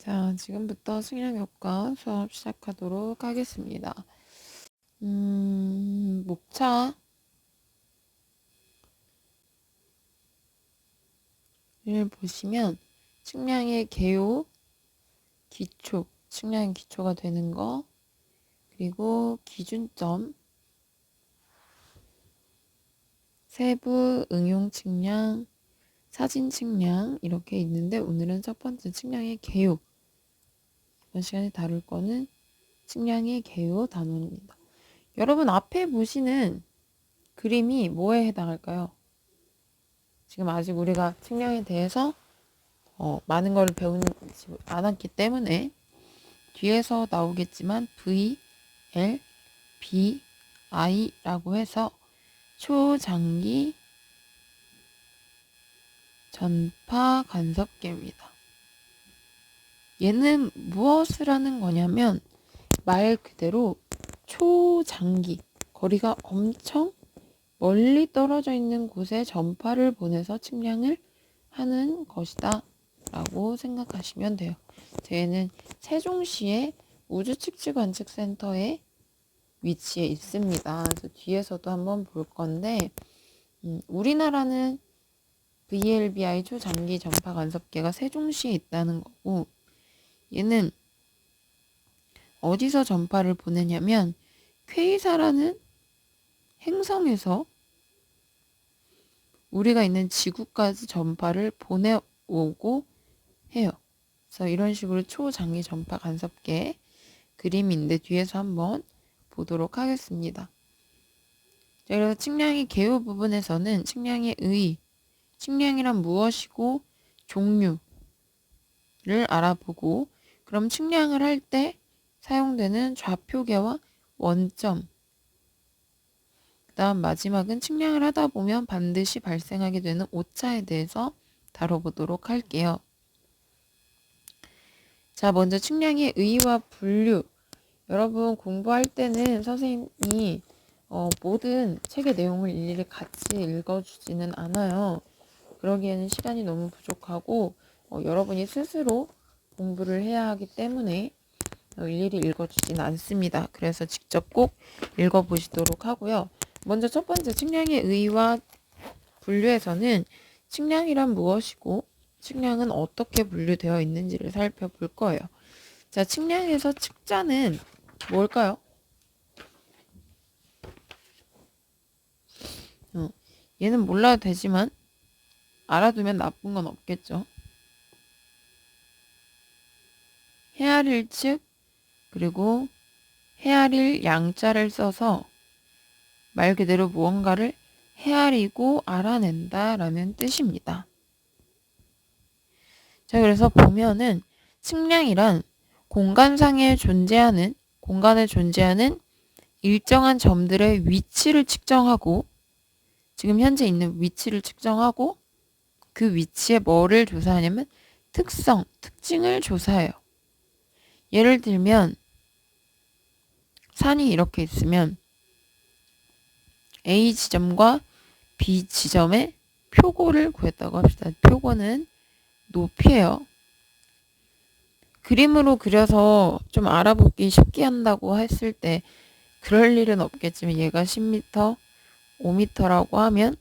자, 지금부터 측량효과 수업 시작하도록 하겠습니다. 목차를 보시면 측량의 개요, 기초, 측량의 기초가 되는 거, 그리고 기준점, 세부 응용 측량, 사진 측량 이렇게 있는데 오늘은 첫 번째 측량의 개요. 이번 시간에 다룰 거는 측량의 개요 단원입니다. 여러분 앞에 보시는 그림이 뭐에 해당할까요? 지금 아직 우리가 측량에 대해서 많은 걸 배우지 않았기 때문에 뒤에서 나오겠지만 V, L, B, I라고 해서 초장기 전파 간섭계입니다. 얘는 무엇을 하는 거냐면 말 그대로 초장기, 거리가 엄청 멀리 떨어져 있는 곳에 전파를 보내서 측량을 하는 것이다 라고 생각하시면 돼요. 저희는 세종시의 우주측지관측센터에 위치해 있습니다. 그래서 뒤에서도 한번 볼 건데 우리나라는 VLBI 초장기 전파 간섭계가 세종시에 있다는 거고, 얘는 어디서 전파를 보내냐면 퀘이사라는 행성에서 우리가 있는 지구까지 전파를 보내오고 해요. 그래서 이런 식으로 초장기 전파 간섭계 그림인데 뒤에서 한번 보도록 하겠습니다. 자, 그래서 측량의 개요 부분에서는 측량의 의, 측량이란 무엇이고 종류를 알아보고, 그럼 측량을 할 때 사용되는 좌표계와 원점, 그 다음 마지막은 측량을 하다 보면 반드시 발생하게 되는 오차에 대해서 다뤄보도록 할게요. 자, 먼저 측량의 의와 분류. 여러분 공부할 때는 선생님이 모든 책의 내용을 일일이 같이 읽어주지는 않아요. 그러기에는 시간이 너무 부족하고 여러분이 스스로 공부를 해야 하기 때문에 일일이 읽어주진 않습니다. 그래서 직접 꼭 읽어보시도록 하고요. 먼저 첫 번째 측량의 의와 분류에서는 측량이란 무엇이고 측량은 어떻게 분류되어 있는지를 살펴볼 거예요. 자, 측량에서 측자는 뭘까요? 얘는 몰라도 되지만 알아두면 나쁜 건 없겠죠. 헤아릴 측, 그리고 헤아릴 양자를 써서 말 그대로 무언가를 헤아리고 알아낸다 라는 뜻입니다. 자, 그래서 보면은 측량이란 공간에 존재하는 일정한 점들의 위치를 측정하고, 지금 현재 있는 위치를 측정하고 그 위치에 뭐를 조사하냐면 특징을 조사해요. 예를 들면 산이 이렇게 있으면 A 지점과 B 지점의 표고를 구했다고 합시다. 표고는 높이예요. 그림으로 그려서 좀 알아보기 쉽게 한다고 했을 때 그럴 일은 없겠지만 얘가 10m, 5m라고 하면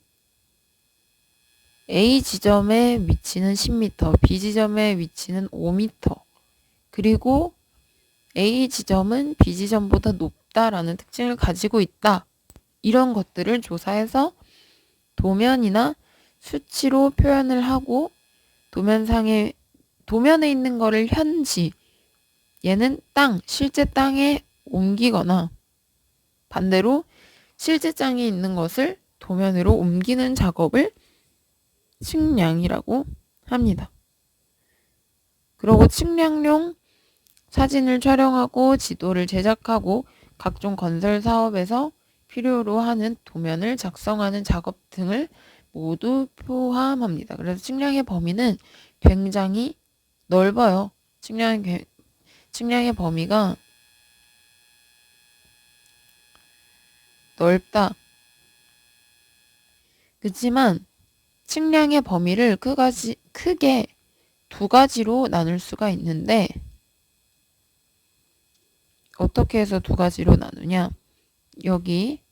A 지점의 위치는 10m, B 지점의 위치는 5m, 그리고 A 지점은 B 지점보다 높다라는 특징을 가지고 있다. 이런 것들을 조사해서 도면이나 수치로 표현을 하고, 도면에 있는 거를 현지, 얘는 실제 땅에 옮기거나 반대로 실제 땅에 있는 것을 도면으로 옮기는 작업을 측량이라고 합니다. 그리고 측량용 사진을 촬영하고 지도를 제작하고 각종 건설 사업에서 필요로 하는 도면을 작성하는 작업 등을 모두 포함합니다. 그래서 측량의 범위는 굉장히 넓어요. 측량의 범위가 넓다. 그렇지만 측량의 범위를 크게 두 가지로 나눌 수가 있는데 어떻게 해서 두 가지로 나누냐? 여기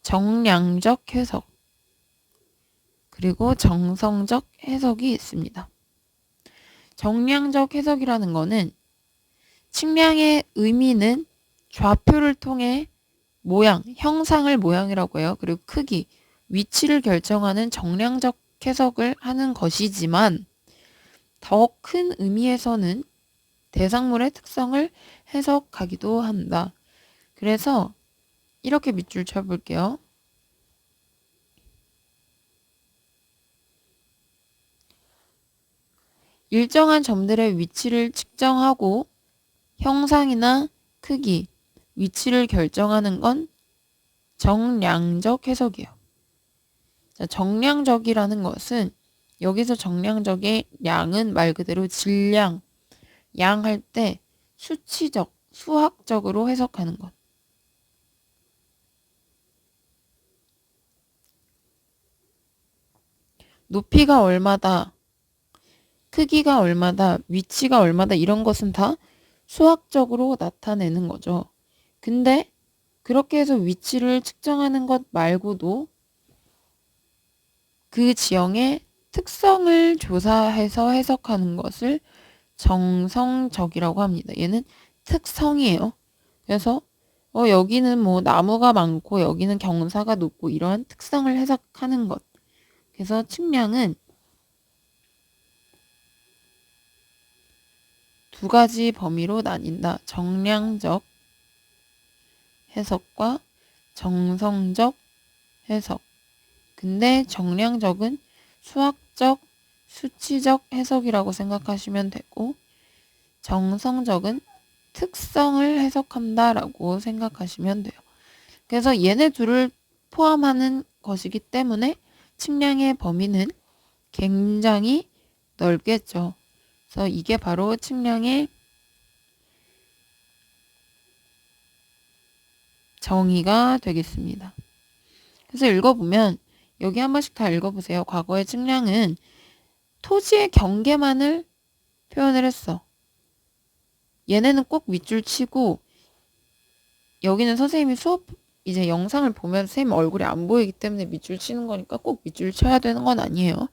정량적 해석 그리고 정성적 해석이 있습니다. 정량적 해석이라는 거는 측량의 의미는 좌표를 통해 모양, 형상을 모양이라고 해요. 그리고 크기, 위치를 결정하는 정량적 해석을 하는 것이지만 더 큰 의미에서는 대상물의 특성을 해석하기도 한다. 그래서 이렇게 밑줄 쳐볼게요. 일정한 점들의 위치를 측정하고 형상이나 크기, 위치를 결정하는 건 정량적 해석이에요. 자, 정량적이라는 것은 여기서 정량적의 양은 말 그대로 질량, 양할 때 수치적, 수학적으로 해석하는 것. 높이가 얼마다, 크기가 얼마다, 위치가 얼마다 이런 것은 다 수학적으로 나타내는 거죠. 근데 그렇게 해서 위치를 측정하는 것 말고도 그 지형의 특성을 조사해서 해석하는 것을 정성적이라고 합니다. 얘는 특성이에요. 그래서 여기는 뭐 나무가 많고 여기는 경사가 높고 이러한 특성을 해석하는 것. 그래서 측량은 두 가지 범위로 나뉜다. 정량적 해석과 정성적 해석. 근데 정량적은 수학적, 수치적 해석이라고 생각하시면 되고 정성적은 특성을 해석한다라고 생각하시면 돼요. 그래서 얘네 둘을 포함하는 것이기 때문에 측량의 범위는 굉장히 넓겠죠. 그래서 이게 바로 측량의 정의가 되겠습니다. 그래서 읽어보면 여기 한 번씩 다 읽어보세요. 과거의 측량은 토지의 경계만을 표현을 했어. 얘네는 꼭 밑줄 치고 여기는 선생님이 수업 이제 영상을 보면 선생님 얼굴이 안 보이기 때문에 밑줄 치는 거니까 꼭 밑줄 쳐야 되는 건 아니에요.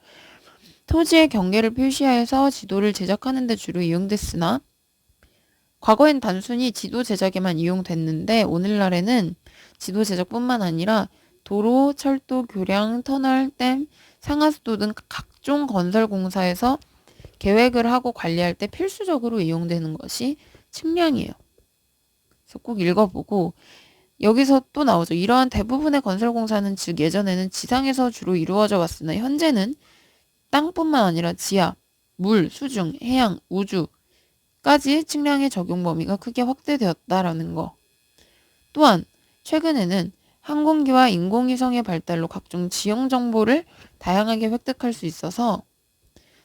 토지의 경계를 표시하여서 지도를 제작하는 데 주로 이용됐으나 과거엔 단순히 지도 제작에만 이용됐는데 오늘날에는 지도 제작뿐만 아니라 도로, 철도, 교량, 터널, 댐, 상하수도 등 각종 건설 공사에서 계획을 하고 관리할 때 필수적으로 이용되는 것이 측량이에요. 그래서 꼭 읽어보고 여기서 또 나오죠. 이러한 대부분의 건설 공사는 즉 예전에는 지상에서 주로 이루어져 왔으나 현재는 땅뿐만 아니라 지하, 물, 수중, 해양, 우주까지 측량의 적용 범위가 크게 확대되었다라는 거. 또한 최근에는 항공기와 인공위성의 발달로 각종 지형 정보를 다양하게 획득할 수 있어서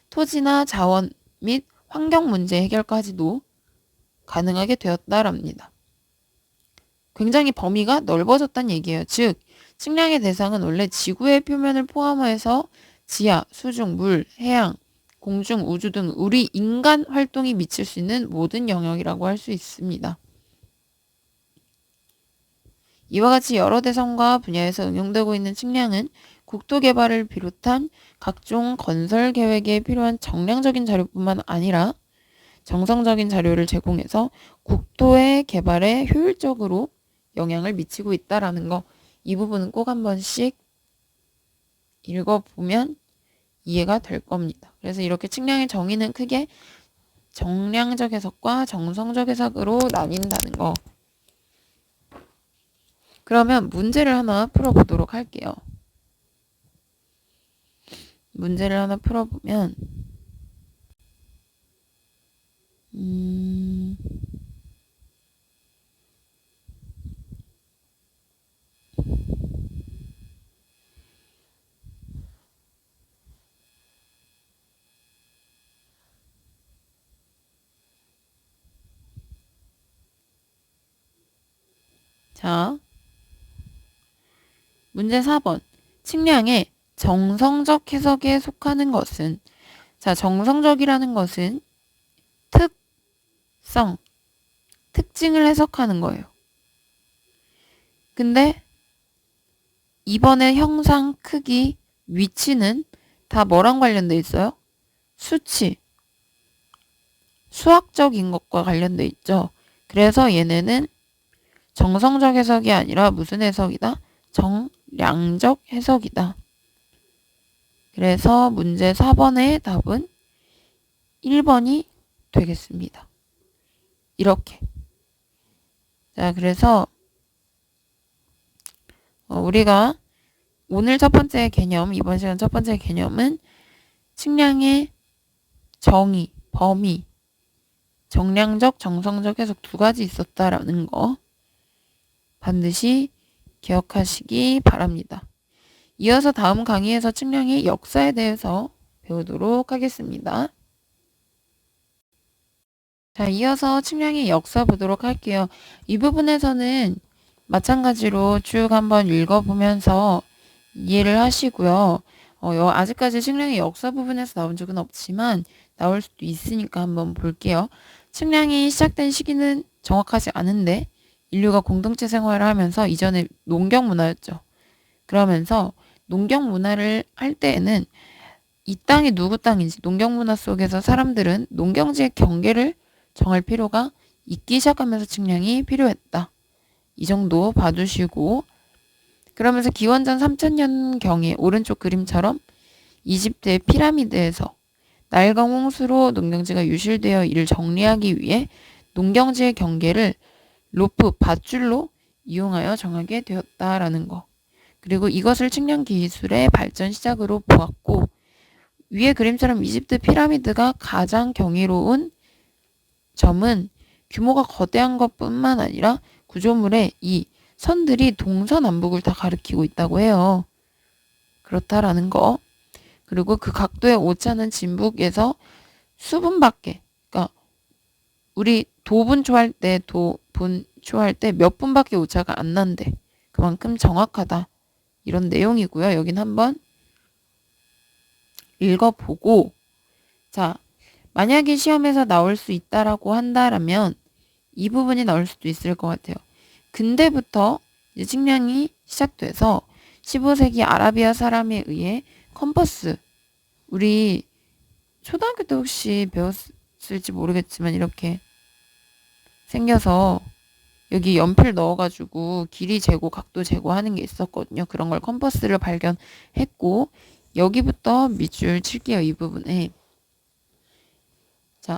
토지나 자원 및 환경 문제 해결까지도 가능하게 되었다랍니다. 굉장히 범위가 넓어졌다는 얘기예요. 즉, 측량의 대상은 원래 지구의 표면을 포함해서 지하, 수중, 물, 해양, 공중, 우주 등 우리 인간 활동이 미칠 수 있는 모든 영역이라고 할 수 있습니다. 이와 같이 여러 대상과 분야에서 응용되고 있는 측량은 국토 개발을 비롯한 각종 건설 계획에 필요한 정량적인 자료뿐만 아니라 정성적인 자료를 제공해서 국토의 개발에 효율적으로 영향을 미치고 있다라는 거. 이 부분은 꼭 한 번씩 읽어보면 이해가 될 겁니다. 그래서 이렇게 측량의 정의는 크게 정량적 해석과 정성적 해석으로 나뉜다는 거. 그러면 문제를 하나 풀어보도록 할게요. 문제를 하나 풀어보면 자, 문제 4번. 측량의 정성적 해석에 속하는 것은 자, 정성적이라는 것은 특징을 해석하는 거예요. 근데 이번에 형상, 크기, 위치는 다 뭐랑 관련돼 있어요? 수치, 수학적인 것과 관련돼 있죠. 그래서 얘네는 정성적 해석이 아니라 무슨 해석이다? 정량적 해석이다. 그래서 문제 4번의 답은 1번이 되겠습니다. 이렇게. 자, 그래서 우리가 오늘 첫 번째 개념, 이번 시간 첫 번째 개념은 측량의 정의, 범위, 정량적, 정성적 해석 두 가지 있었다라는 거 반드시 기억하시기 바랍니다. 이어서 다음 강의에서 측량의 역사에 대해서 배우도록 하겠습니다. 자, 이어서 측량의 역사 보도록 할게요. 이 부분에서는 마찬가지로 쭉 한번 읽어보면서 이해를 하시고요. 아직까지 측량의 역사 부분에서 나온 적은 없지만 나올 수도 있으니까 한번 볼게요. 측량이 시작된 시기는 정확하지 않은데 인류가 공동체 생활을 하면서 이전에 농경 문화였죠. 그러면서 농경 문화를 할 때에는 이 땅이 누구 땅인지 농경 문화 속에서 사람들은 농경지의 경계를 정할 필요가 있기 시작하면서 측량이 필요했다. 이 정도 봐두시고 그러면서 기원전 3000년경에 오른쪽 그림처럼 이집트의 피라미드에서 나일강 홍수로 농경지가 유실되어 이를 정리하기 위해 농경지의 경계를 로프, 밧줄로 이용하여 정하게 되었다라는 거. 그리고 이것을 측량 기술의 발전 시작으로 보았고 위의 그림처럼 이집트 피라미드가 가장 경이로운 점은 규모가 거대한 것뿐만 아니라 구조물의 이 선들이 동서남북을 다 가리키고 있다고 해요. 그렇다라는 거. 그리고 그 각도의 오차는 진북에서 수분밖에, 그러니까 우리 도분초할 때 몇 분밖에 오차가 안 난대. 그만큼 정확하다. 이런 내용이고요. 여긴 한번 읽어보고 자, 만약에 시험에서 나올 수 있다라고 한다라면 이 부분이 나올 수도 있을 것 같아요. 근대부터 이제 측량이 시작돼서 15세기 아라비아 사람에 의해 컴퍼스, 우리 초등학교 때 혹시 배웠을지 모르겠지만 이렇게 생겨서 여기 연필 넣어가지고 길이 재고 각도 재고 하는 게 있었거든요. 그런 걸 컴퍼스를 발견했고 여기부터 밑줄 칠게요. 이 부분에. 자,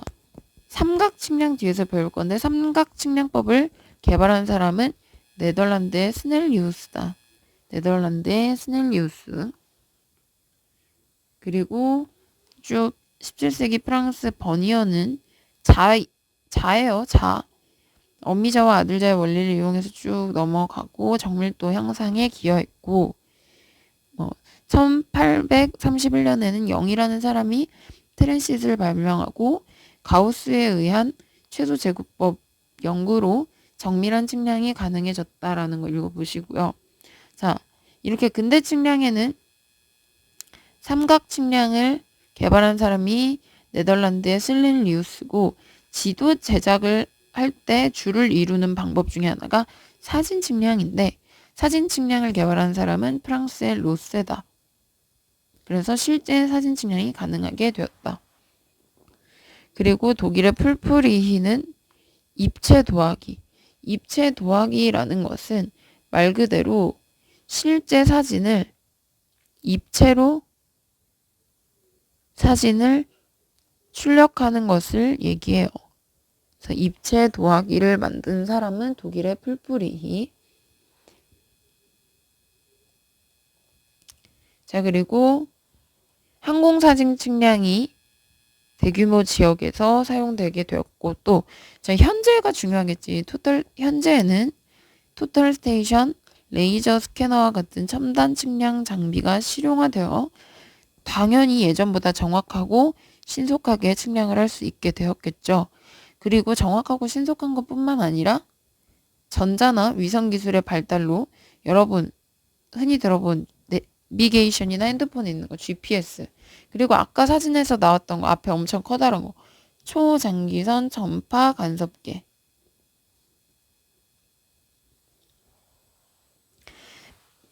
삼각 측량 뒤에서 배울 건데 삼각 측량법을 개발한 사람은 네덜란드의 스넬리우스다. 네덜란드의 스넬리우스. 그리고 쭉 17세기 프랑스 버니어는 자예요. 자. 엄미자와 아들자의 원리를 이용해서 쭉 넘어가고 정밀도 향상에 기여했고 1831년에는 영이라는 사람이 트랜시트를 발명하고 가우스에 의한 최소 제곱법 연구로 정밀한 측량이 가능해졌다라는 걸 읽어보시고요. 자, 이렇게 근대 측량에는 삼각 측량을 개발한 사람이 네덜란드의 슬린리우스고 지도 제작을 할 때 줄을 이루는 방법 중에 하나가 사진 측량인데 사진 측량을 개발한 사람은 프랑스의 로세다. 그래서 실제 사진 측량이 가능하게 되었다. 그리고 독일의 풀프리히는 입체 도화기. 입체 도화기라는 것은 말 그대로 실제 사진을 입체로 사진을 출력하는 것을 얘기해요. 그래서 입체 도화기를 만든 사람은 독일의 풀프리히. 자, 그리고 항공사진 측량이 대규모 지역에서 사용되게 되었고 또 자, 현재가 중요하겠지. 현재에는 토탈 스테이션, 레이저 스캐너와 같은 첨단 측량 장비가 실용화되어 당연히 예전보다 정확하고 신속하게 측량을 할 수 있게 되었겠죠. 그리고 정확하고 신속한 것뿐만 아니라 전자나 위성 기술의 발달로 여러분 흔히 들어본 내비게이션이나 핸드폰에 있는 거, GPS. 그리고 아까 사진에서 나왔던 거, 앞에 엄청 커다란 거, 초장기선 전파 간섭계.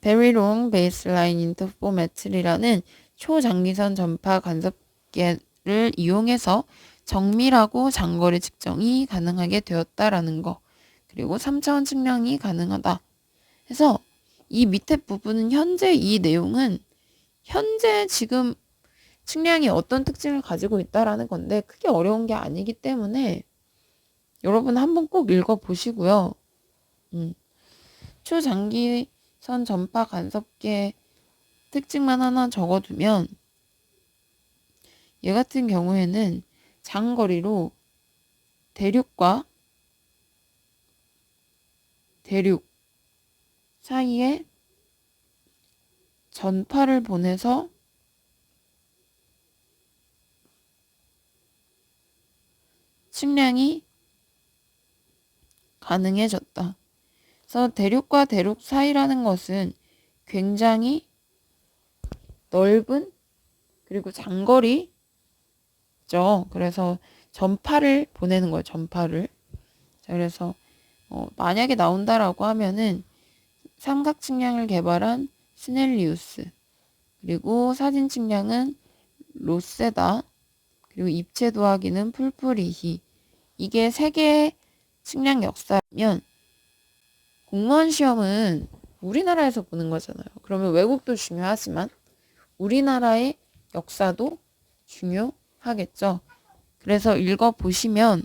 Very long baseline interferometer이라는 초장기선 전파 간섭계를 이용해서 정밀하고 장거리 측정이 가능하게 되었다라는 거. 그리고 3차원 측량이 가능하다. 해서 이 밑에 부분은 현재 이 내용은 현재 지금 측량이 어떤 특징을 가지고 있다라는 건데 크게 어려운 게 아니기 때문에 여러분 한번 꼭 읽어보시고요. 초장기선 전파 간섭계 특징만 하나 적어두면 얘 같은 경우에는 장거리로 대륙과 대륙 사이에 전파를 보내서 측량이 가능해졌다. 그래서 대륙과 대륙 사이라는 것은 굉장히 넓은 그리고 장거리죠. 그래서 전파를 보내는 거예요. 전파를. 자, 그래서 만약에 나온다라고 하면은 삼각 측량을 개발한 스넬리우스, 그리고 사진 측량은 로세다, 그리고 입체 도하기는 풀프리히. 이게 세 개의 측량 역사면 공무원 시험은 우리나라에서 보는 거잖아요. 그러면 외국도 중요하지만 우리나라의 역사도 중요하겠죠. 그래서 읽어보시면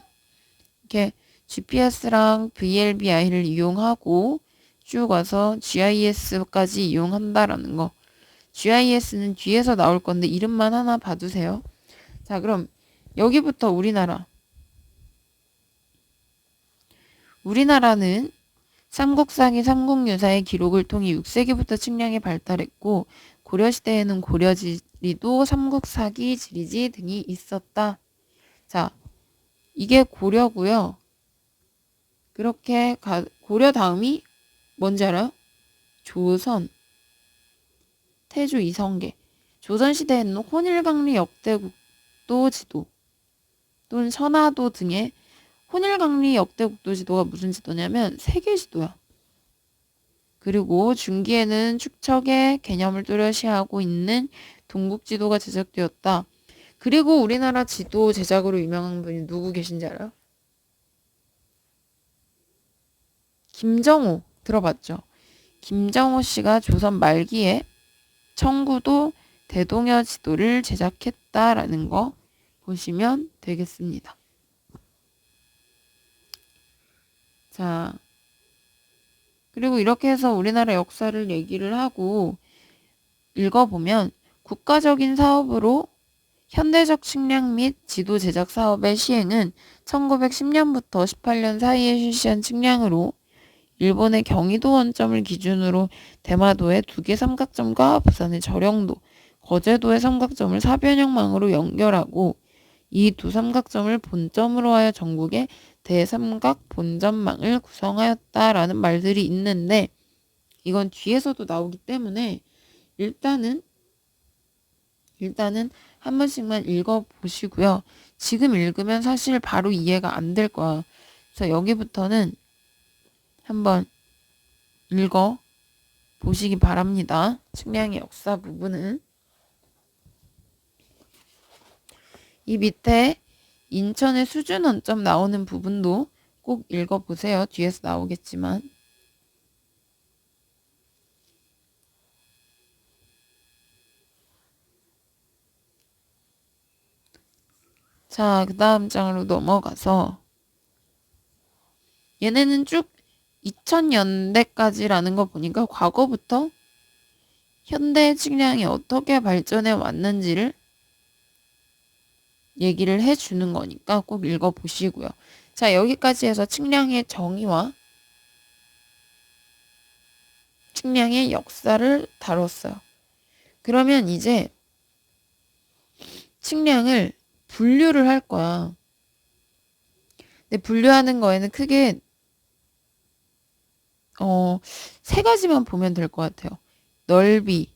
이렇게 GPS랑 VLBI를 이용하고 쭉 와서 GIS까지 이용한다라는 거. GIS는 뒤에서 나올 건데 이름만 하나 봐두세요. 자, 그럼 여기부터 우리나라는 삼국사기 삼국유사의 기록을 통해 6세기부터 측량이 발달했고 고려시대에는 고려지리도 삼국사기 지리지 등이 있었다. 자, 이게 고려고요. 그렇게 고려 다음이 뭔지 알아요? 조선, 태조 이성계. 조선시대에는 혼일강리 역대국도 지도 또는 천하도 등의 혼일강리 역대국도 지도가 무슨 지도냐면 세계 지도야. 그리고 중기에는 축척의 개념을 뚜렷이하고 있는 동국지도가 제작되었다. 그리고 우리나라 지도 제작으로 유명한 분이 누구 계신지 알아요? 김정호 들어봤죠? 김정호 씨가 조선 말기에 청구도 대동여 지도를 제작했다라는 거 보시면 되겠습니다. 자, 그리고 이렇게 해서 우리나라 역사를 얘기를 하고 읽어보면 국가적인 사업으로 현대적 측량 및 지도 제작 사업의 시행은 1910년부터 18년 사이에 실시한 측량으로 일본의 경의도 원점을 기준으로 대마도의 2개 삼각점과 부산의 저령도, 거제도의 삼각점을 사변형망으로 연결하고 이 두 삼각점을 본점으로 하여 전국의 대삼각 본점망을 구성하였다라는 말들이 있는데 이건 뒤에서도 나오기 때문에 일단은 한 번씩만 읽어보시고요. 지금 읽으면 사실 바로 이해가 안 될 거야. 그래서 여기부터는 한번 읽어보시기 바랍니다. 측량의 역사 부분은. 이 밑에 인천의 수준 원점 나오는 부분도 꼭 읽어보세요. 뒤에서 나오겠지만. 자, 그 다음 장으로 넘어가서 얘네는 쭉 2000년대까지라는 거 보니까 과거부터 현대 측량이 어떻게 발전해 왔는지를 얘기를 해주는 거니까 꼭 읽어보시고요. 자, 여기까지 해서 측량의 정의와 측량의 역사를 다뤘어요. 그러면 이제 측량을 분류를 할 거야. 근데 분류하는 거에는 크게 세 가지만 보면 될 것 같아요. 넓이,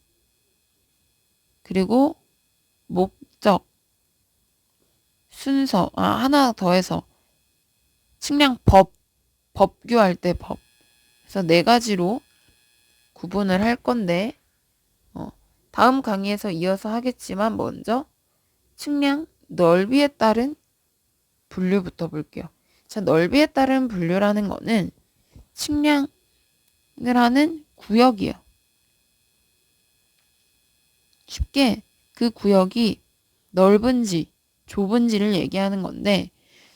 그리고 목적, 순서, 하나 더해서 측량 법규할 때 법. 그래서 네 가지로 구분을 할 건데, 다음 강의에서 이어서 하겠지만 먼저 측량 넓이에 따른 분류부터 볼게요. 자, 넓이에 따른 분류라는 거는 측량을 하는 구역이에요. 쉽게 그 구역이 넓은지 좁은지를 얘기하는 건데,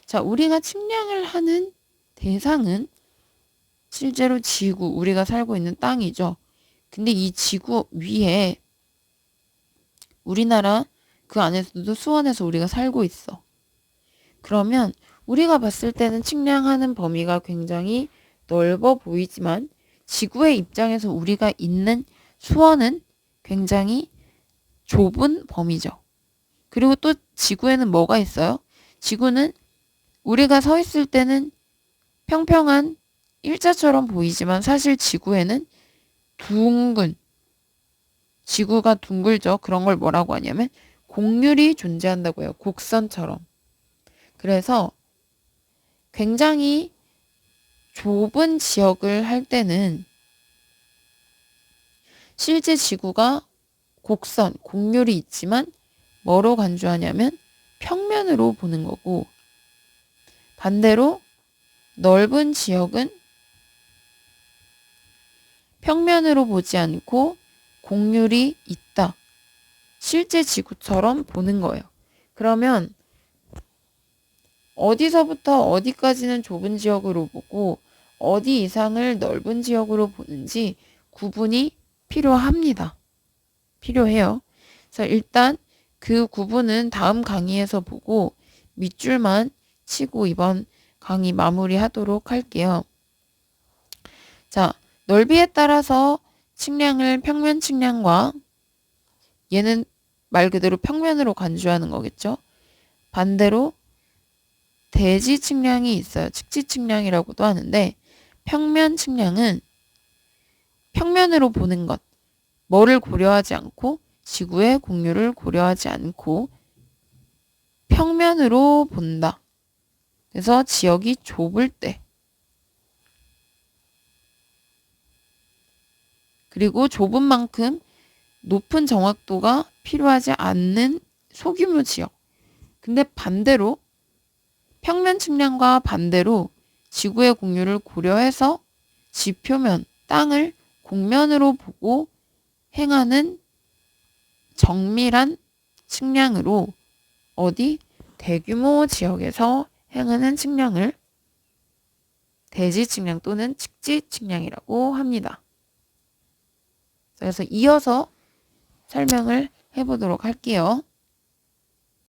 자, 우리가 측량을 하는 대상은 실제로 지구, 우리가 살고 있는 땅이죠. 근데 이 지구 위에 우리나라 그 안에서도 수원에서 우리가 살고 있어. 그러면 우리가 봤을 때는 측량하는 범위가 굉장히 넓어 보이지만 지구의 입장에서 우리가 있는 수원은 굉장히 좁은 범위죠. 그리고 또 지구에는 뭐가 있어요? 지구는 우리가 서 있을 때는 평평한 일자처럼 보이지만 사실 지구에는 지구가 둥글죠. 그런 걸 뭐라고 하냐면 곡률이 존재한다고 해요. 곡선처럼. 그래서 굉장히 좁은 지역을 할 때는 실제 지구가 곡률이 있지만 뭐로 간주하냐면 평면으로 보는 거고, 반대로 넓은 지역은 평면으로 보지 않고 곡률이 있다. 실제 지구처럼 보는 거예요. 그러면 어디서부터 어디까지는 좁은 지역으로 보고 어디 이상을 넓은 지역으로 보는지 구분이 필요합니다. 필요해요. 그래서 일단 그 구분은 다음 강의에서 보고 밑줄만 치고 이번 강의 마무리하도록 할게요. 자, 넓이에 따라서 측량을 평면 측량과, 얘는 말 그대로 평면으로 간주하는 거겠죠. 반대로 대지 측량이 있어요. 측지 측량이라고도 하는데, 평면 측량은 평면으로 보는 것, 뭐를 고려하지 않고 지구의 곡률을 고려하지 않고 평면으로 본다. 그래서 지역이 좁을 때, 그리고 좁은 만큼 높은 정확도가 필요하지 않는 소규모 지역. 근데 반대로 평면 측량과 반대로 지구의 곡률을 고려해서 지표면, 땅을 곡면으로 보고 행하는 정밀한 측량으로 대규모 지역에서 행하는 측량을 대지 측량 또는 측지 측량이라고 합니다. 그래서 이어서 설명을 해보도록 할게요.